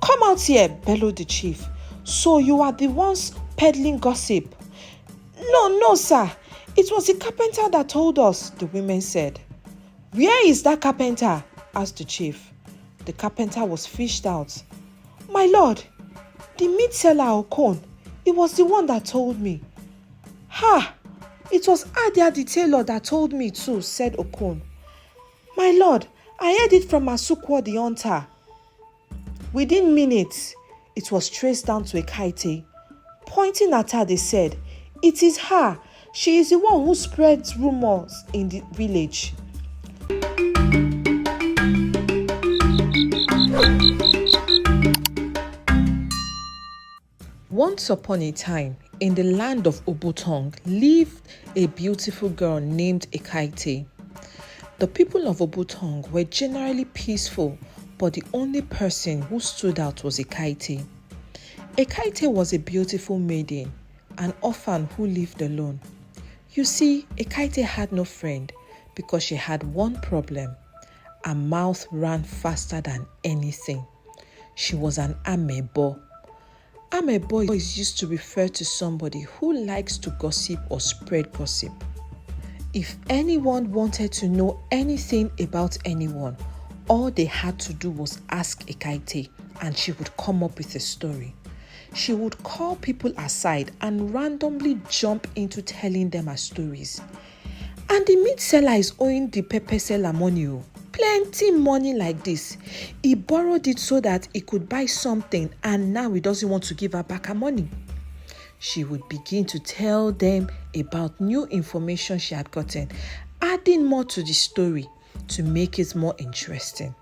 "Come out here," bellowed the chief. "So you are the ones peddling gossip?" No, sir. It was the carpenter that told us," the women said. "Where is that carpenter?" asked the chief. The carpenter was fished out. "My lord, the meat seller Okon, he was the one that told me." "Ha! It was Adia the tailor that told me too," said Okon. "My lord, I heard it from Asukwo the hunter." Within minutes, it was traced down to Ekaette. Pointing at her, they said, "It is her. She is the one who spreads rumors in the village." Once upon a time, in the land of Obutong, lived a beautiful girl named Ekaette. The people of Obutong were generally peaceful, but the only person who stood out was Ekaette. Ekaette was a beautiful maiden, an orphan who lived alone. You see, Ekaette had no friend because she had one problem. Her mouth ran faster than anything. She was an amebo. Amebo is used to refer to somebody who likes to gossip or spread gossip. If anyone wanted to know anything about anyone, all they had to do was ask Ekaette and she would come up with a story. She would call people aside and randomly jump into telling them her stories. "And the meat seller is owing the pepper seller money. Plenty money like this. He borrowed it so that he could buy something and now he doesn't want to give her back her money." She would begin to tell them about new information she had gotten, adding more to the story to make it more interesting.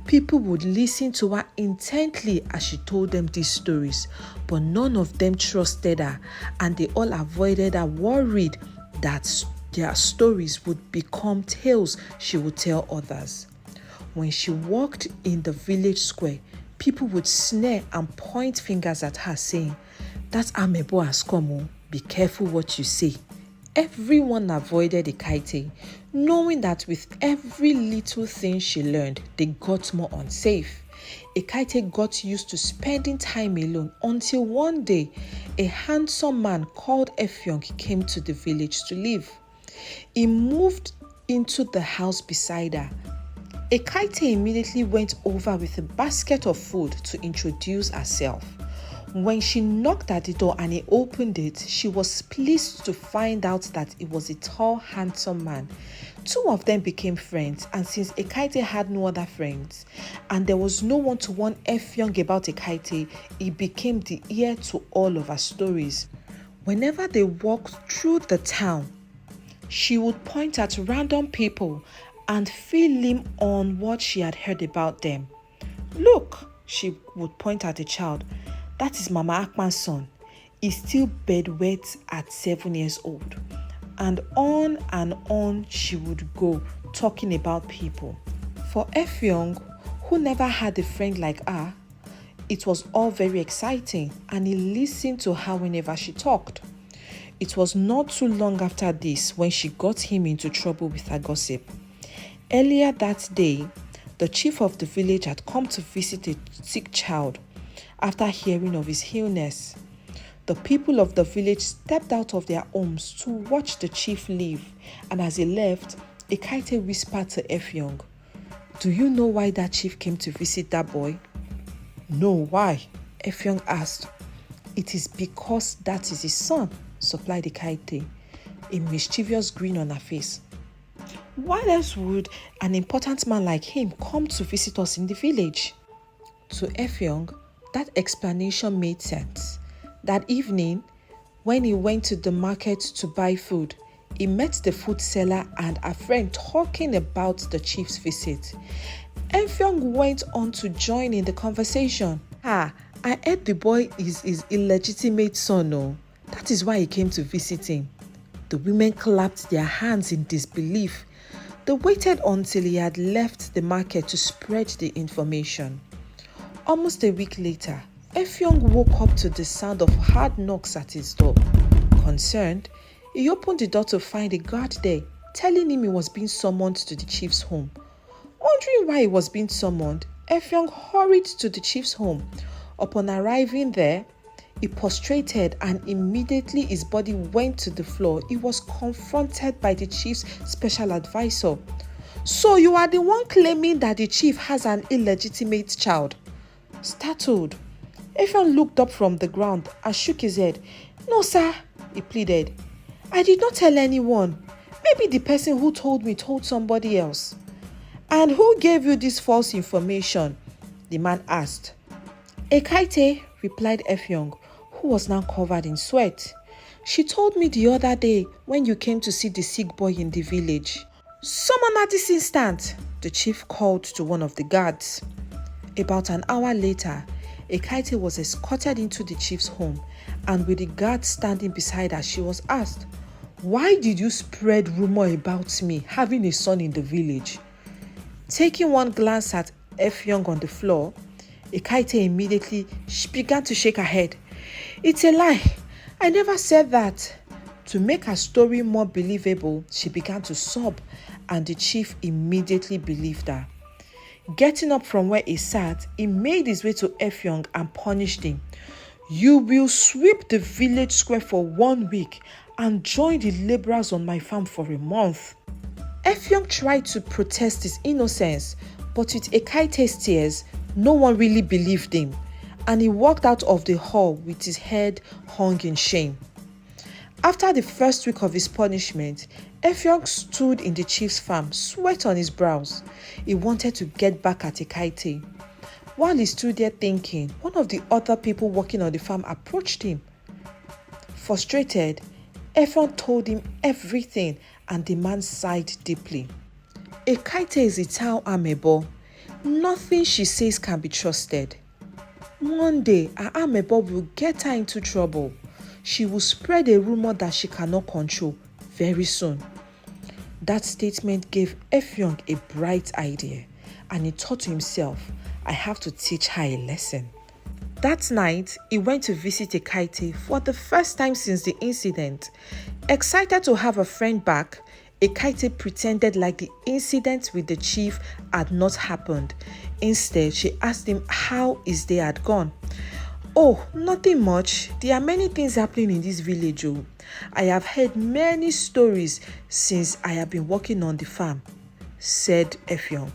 People would listen to her intently as she told them these stories, but none of them trusted her and they all avoided her, worried that their stories would become tales she would tell others. When she walked in the village square, people would sneer and point fingers at her saying, "That amebo has come, be careful what you say." Everyone avoided Ekaette, knowing that with every little thing she learned, they got more unsafe. Ekaette got used to spending time alone until one day, a handsome man called Effiong came to the village to live. He moved into the house beside her. Ekaette immediately went over with a basket of food to introduce herself. When she knocked at the door and he opened it, she was pleased to find out that it was a tall, handsome man. Two of them became friends, and since Ekaette had no other friends, and there was no one to warn Effiong about Ekaette, he became the ear to all of her stories. Whenever they walked through the town, she would point at random people and fill him on what she had heard about them. "Look," she would point at a child, "that is Mama Akman's son. He's still bedwet at 7 years old." And on she would go, talking about people. For Effiong, who never had a friend like her, it was all very exciting, and he listened to her whenever she talked. It was not too long after this when she got him into trouble with her gossip. Earlier that day, the chief of the village had come to visit a sick child. After hearing of his illness, the people of the village stepped out of their homes to watch the chief leave, and as he left, Ekaette whispered to Effiong, "Do you know why that chief came to visit that boy?" "No, why?" Effiong asked. "It is because that is his son," supplied Ekaette, a mischievous grin on her face. "Why else would an important man like him come to visit us in the village?" To Effiong, that explanation made sense. That evening, when he went to the market to buy food, he met the food seller and a friend talking about the chief's visit. Effiong went on to join in the conversation. "I heard the boy is his illegitimate son. Oh, that is why he came to visit him." The women clapped their hands in disbelief. They waited until he had left the market to spread the information. Almost a week later, Effiong woke up to the sound of hard knocks at his door. Concerned, he opened the door to find a guard there, telling him he was being summoned to the chief's home. Wondering why he was being summoned, Effiong hurried to the chief's home. Upon arriving there, he prostrated and immediately his body went to the floor. He was confronted by the chief's special advisor. "So you are the one claiming that the chief has an illegitimate child?" Startled, Effiong looked up from the ground and shook his head. "No, sir," he pleaded. "I did not tell anyone. Maybe the person who told me told somebody else." "And who gave you this false information?" the man asked. "Ekaette," replied Effiong, who was now covered in sweat. "She told me the other day when you came to see the sick boy in the village." "Summon at this instant," the chief called to one of the guards. About an hour later, Ekaette was escorted into the chief's home, and with the guard standing beside her, she was asked, "Why did you spread rumor about me having a son in the village?" Taking one glance at Effiong on the floor, Ekaette immediately began to shake her head. "It's a lie. I never said that." To make her story more believable, she began to sob, and the chief immediately believed her. Getting up from where he sat, he made his way to Effiong and punished him. "You will sweep the village square for 1 week and join the laborers on my farm for a month." Effiong tried to protest his innocence, but with Ekaette's tears, no one really believed him, and he walked out of the hall with his head hung in shame. After the first week of his punishment, Effiong stood in the chief's farm, sweat on his brows. He wanted to get back at Ekaette. While he stood there thinking, one of the other people working on the farm approached him. Frustrated, Effiong told him everything, and the man sighed deeply. "Ekaette is a town amebo. Nothing she says can be trusted. One day, her amebo will get her into trouble. She will spread a rumor that she cannot control very soon." That statement gave Effiong a bright idea, and he thought to himself, "I have to teach her a lesson." That night, he went to visit Ekaette for the first time since the incident. Excited to have a friend back, Ekaette pretended like the incident with the chief had not happened. Instead, she asked him how his day had gone. "Oh, nothing much. There are many things happening in this village. Oh. I have heard many stories since I have been working on the farm," said Effiong.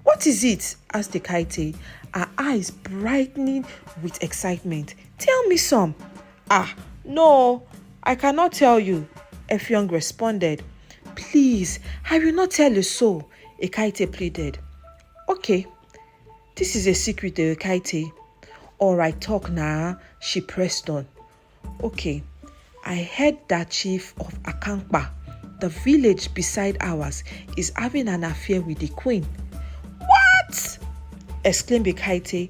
"What is it?" asked Ekaette, her eyes brightening with excitement. "Tell me some." No, I cannot tell you," Effiong responded. "Please, I will not tell you so," Ekaette pleaded. "Okay, this is a secret, Ekaette." "Alright, talk now," she pressed on. "Okay, I heard that chief of Akankpa, the village beside ours, is having an affair with the queen." "What?" exclaimed Ekaette.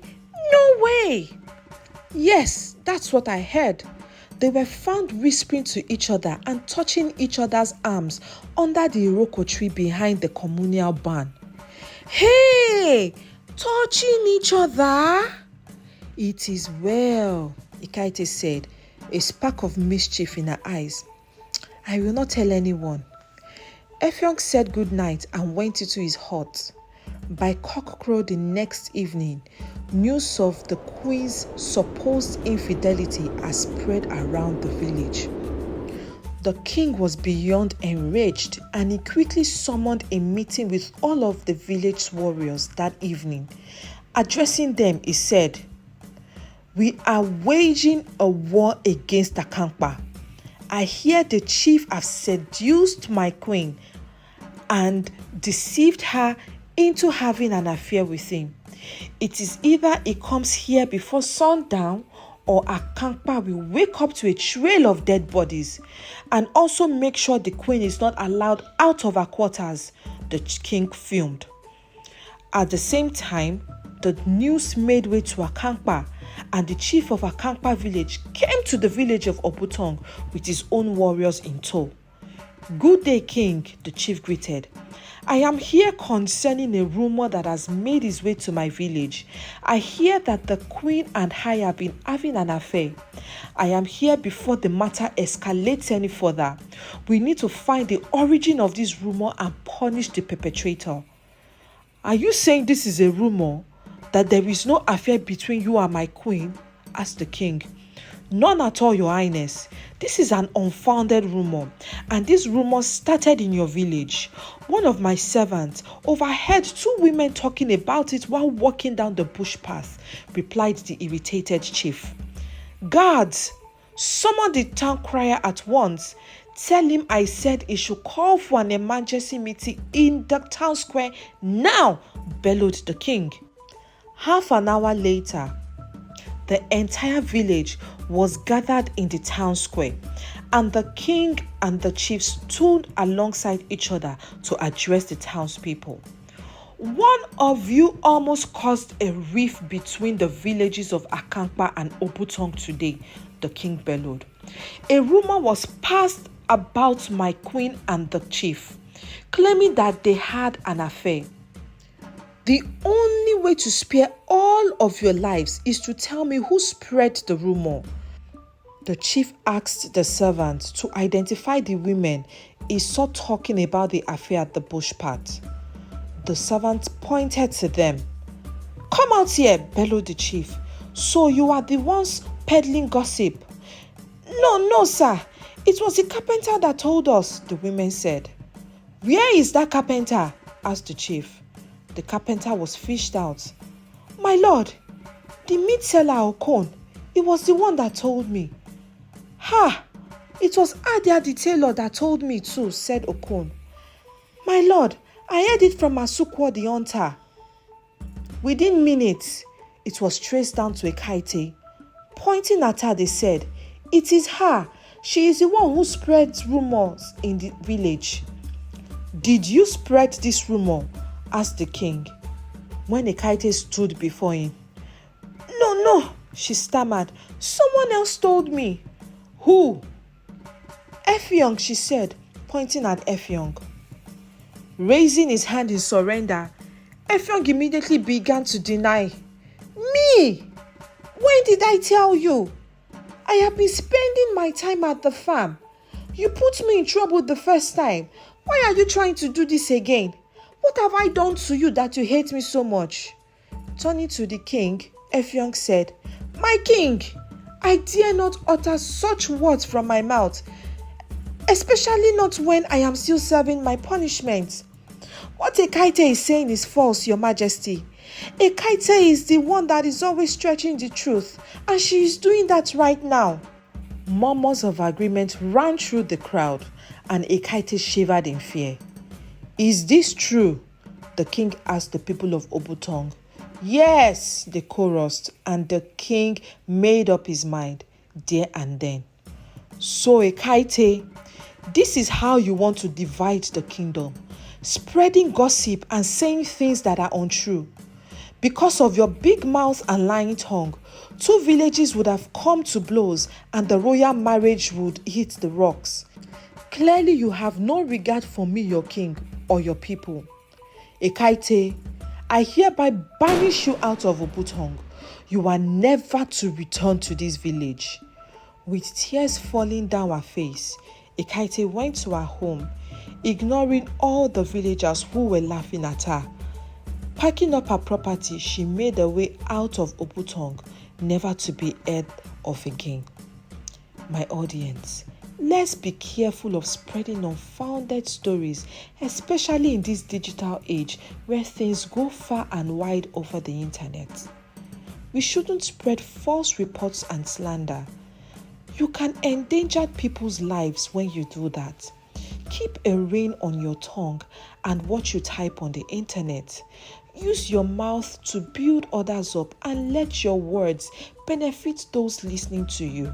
"No way!" "Yes, that's what I heard. They were found whispering to each other and touching each other's arms under the Iroko tree behind the communal barn." "Hey! Touching each other?" "It is well," Ekaette said, a spark of mischief in her eyes. "I will not tell anyone." Effiong said good night and went into his hut. By cockcrow the next evening, news of the queen's supposed infidelity had spread around the village. The king was beyond enraged, and he quickly summoned a meeting with all of the village warriors that evening. Addressing them, he said, "We are waging a war against Akankpa. I hear the chief has seduced my queen and deceived her into having an affair with him. It is either he comes here before sundown, or Akankpa will wake up to a trail of dead bodies, and also make sure the queen is not allowed out of her quarters," the king fumed. At the same time, the news made way to Akankpa, and the chief of Akankpa village came to the village of Obutong with his own warriors in tow. "Good day, king," the chief greeted. "I am here concerning a rumor that has made its way to my village. I hear that the queen and I have been having an affair. I am here before the matter escalates any further. We need to find the origin of this rumor and punish the perpetrator." "Are you saying this is a rumor?" that there is no affair between you and my queen? Asked the king. None at all, your highness. This is an unfounded rumor, and this rumor started in your village. One of my servants overheard two women talking about it while walking down the bush path, replied the irritated chief. Guards, summon the town crier at once. Tell him I said he should call for an emergency meeting in the town square now, bellowed the king. Half an hour later, the entire village was gathered in the town square, and the king and the chief stood alongside each other to address the townspeople. One of you almost caused a rift between the villages of Ekaette and Obutong today, the king bellowed. A rumor was passed about my queen and the chief, claiming that they had an affair. The only way to spare all of your lives is to tell me who spread the rumor. The chief asked the servant to identify the women he saw talking about the affair at the bush path. The servant pointed to them. Come out here, bellowed the chief. So you are the ones peddling gossip? No, sir. It was the carpenter that told us, the women said. Where is that carpenter? Asked the chief. The carpenter was fished out. My lord, the meat seller Okon, it was the one that told me. Ha! It was Adia the tailor that told me too, said Okon. My lord, I heard it from Asukwo the hunter. Within minutes, it was traced down to Ekaette. Pointing at her, they said, it is her. She is the one who spreads rumors in the village. Did you spread this rumor? Asked the king. When Ekaette stood before him. No, she stammered. Someone else told me. Who? Effiong, she said, pointing at Effiong. Raising his hand in surrender, Effiong immediately began to deny. Me? When did I tell you? I have been spending my time at the farm. You put me in trouble the first time. Why are you trying to do this again? What have I done to you that you hate me so much? Turning to the king, Effiong said, My king, I dare not utter such words from my mouth, especially not when I am still serving my punishment. What Ekaette is saying is false, your majesty. Ekaette is the one that is always stretching the truth, and she is doing that right now. Murmurs of agreement ran through the crowd, and Ekaette shivered in fear. Is this true? The king asked the people of Obutong. Yes, they chorused, and the king made up his mind there and then. So Ekaette, this is how you want to divide the kingdom, spreading gossip and saying things that are untrue. Because of your big mouth and lying tongue, 2 villages would have come to blows and the royal marriage would hit the rocks. Clearly you have no regard for me, your king, or your people. Ekaette, I hereby banish you out of Obutong. You are never to return to this village. With tears falling down her face, Ekaette went to her home, ignoring all the villagers who were laughing at her. Packing up her property, she made her way out of Obutong, never to be heard of again. My audience, let's be careful of spreading unfounded stories, especially in this digital age where things go far and wide over the internet. We shouldn't spread false reports and slander. You can endanger people's lives when you do that. Keep a rein on your tongue and what you type on the internet. Use your mouth to build others up and let your words benefit those listening to you.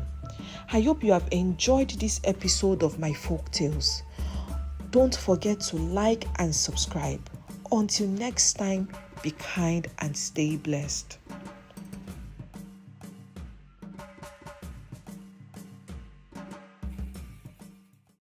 I hope you have enjoyed this episode of my Folktales. Don't forget to like and subscribe. Until next time, be kind and stay blessed.